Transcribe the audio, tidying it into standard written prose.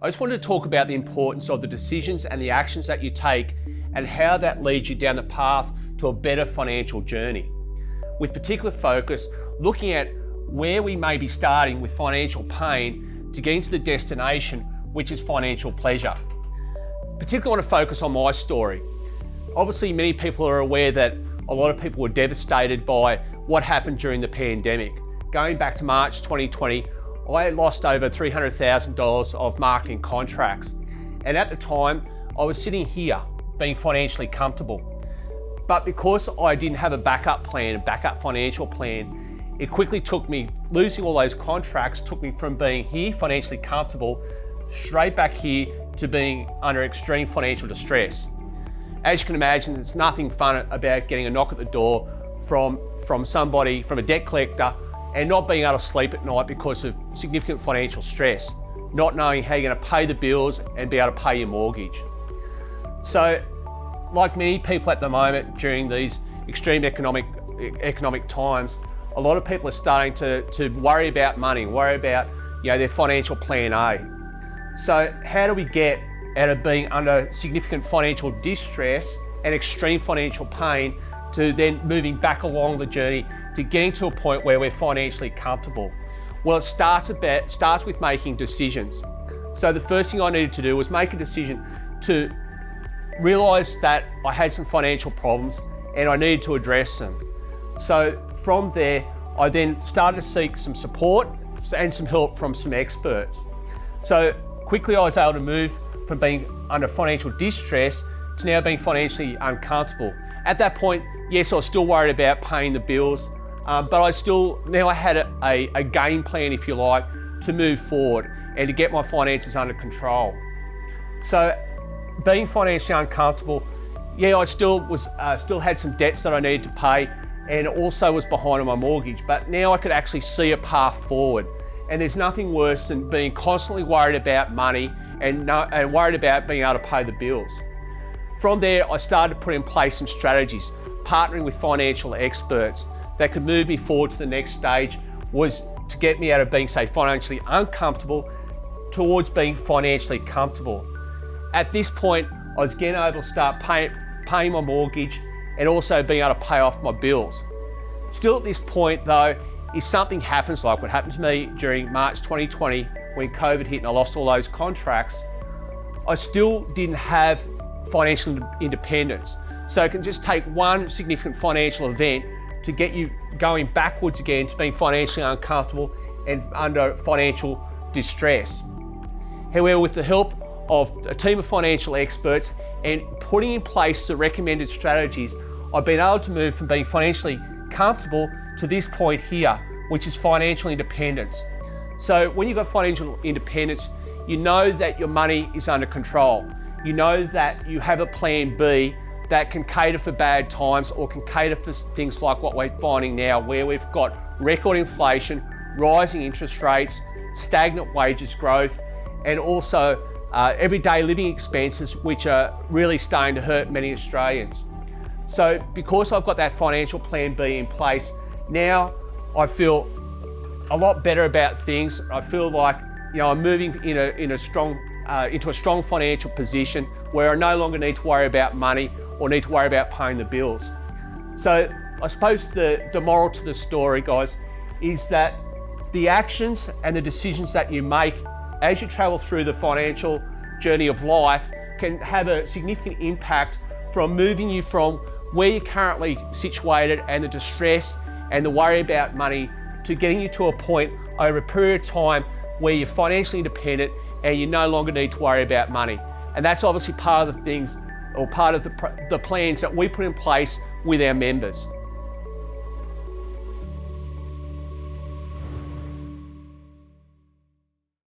I just wanted to talk about the importance of the decisions and the actions that you take and how that leads you down the path to a better financial journey. With particular focus, looking at where we may be starting with financial pain to get into the destination, which is financial pleasure. Particularly want to focus on my story. Obviously, many people are aware that a lot of people were devastated by what happened during the pandemic. Going back to March 2020, I lost over $300,000 of marketing contracts. And at the time, I was sitting here being financially comfortable. But because I didn't have a backup plan, a backup financial plan, it quickly took me, losing all those contracts took me from being here financially comfortable, straight back here to being under extreme financial distress. As you can imagine, there's nothing fun about getting a knock at the door from somebody, from a debt collector, and not being able to sleep at night because of significant financial stress, not knowing how you're going to pay the bills and be able to pay your mortgage. So, like many people at the moment during these extreme economic times, a lot of people are starting to worry about money, worry about their financial plan A. So how do we get out of being under significant financial distress and extreme financial pain to then moving back along the journey to getting to a point where we're financially comfortable? Well, it starts with making decisions. So the first thing I needed to do was make a decision to realize that I had some financial problems and I needed to address them. So from there, I then started to seek some support and some help from some experts. So quickly I was able to move from being under financial distress to now being financially uncomfortable. At that point, yes, I was still worried about paying the bills, but I had a game plan, if you like, to move forward and to get my finances under control. So being financially uncomfortable, I still had some debts that I needed to pay and also was behind on my mortgage, but now I could actually see a path forward. And there's nothing worse than being constantly worried about money and worried about being able to pay the bills. From there, I started to put in place some strategies, partnering with financial experts that could move me forward to the next stage, was to get me out of being, say, financially uncomfortable towards being financially comfortable. At this point, I was getting able to start paying my mortgage and also being able to pay off my bills. Still at this point though, if something happens like what happened to me during March 2020 when COVID hit and I lost all those contracts, I still didn't have financial independence. So it can just take one significant financial event to get you going backwards again to being financially uncomfortable and under financial distress. However, with the help of a team of financial experts and putting in place the recommended strategies, I've been able to move from being financially comfortable to this point here, which is financial independence. So when you've got financial independence, you know that your money is under control. You know that you have a plan B that can cater for bad times or can cater for things like what we're finding now, where we've got record inflation, rising interest rates, stagnant wages growth, and also everyday living expenses, which are really starting to hurt many Australians. So because I've got that financial plan B in place, now I feel a lot better about things. I feel like I'm moving into a strong financial position where I no longer need to worry about money or need to worry about paying the bills. So I suppose the moral to the story, guys, is that the actions and the decisions that you make as you travel through the financial journey of life can have a significant impact from moving you from where you're currently situated and the distress and the worry about money to getting you to a point over a period of time where you're financially independent and you no longer need to worry about money. And that's obviously part of the things or part of the plans that we put in place with our members.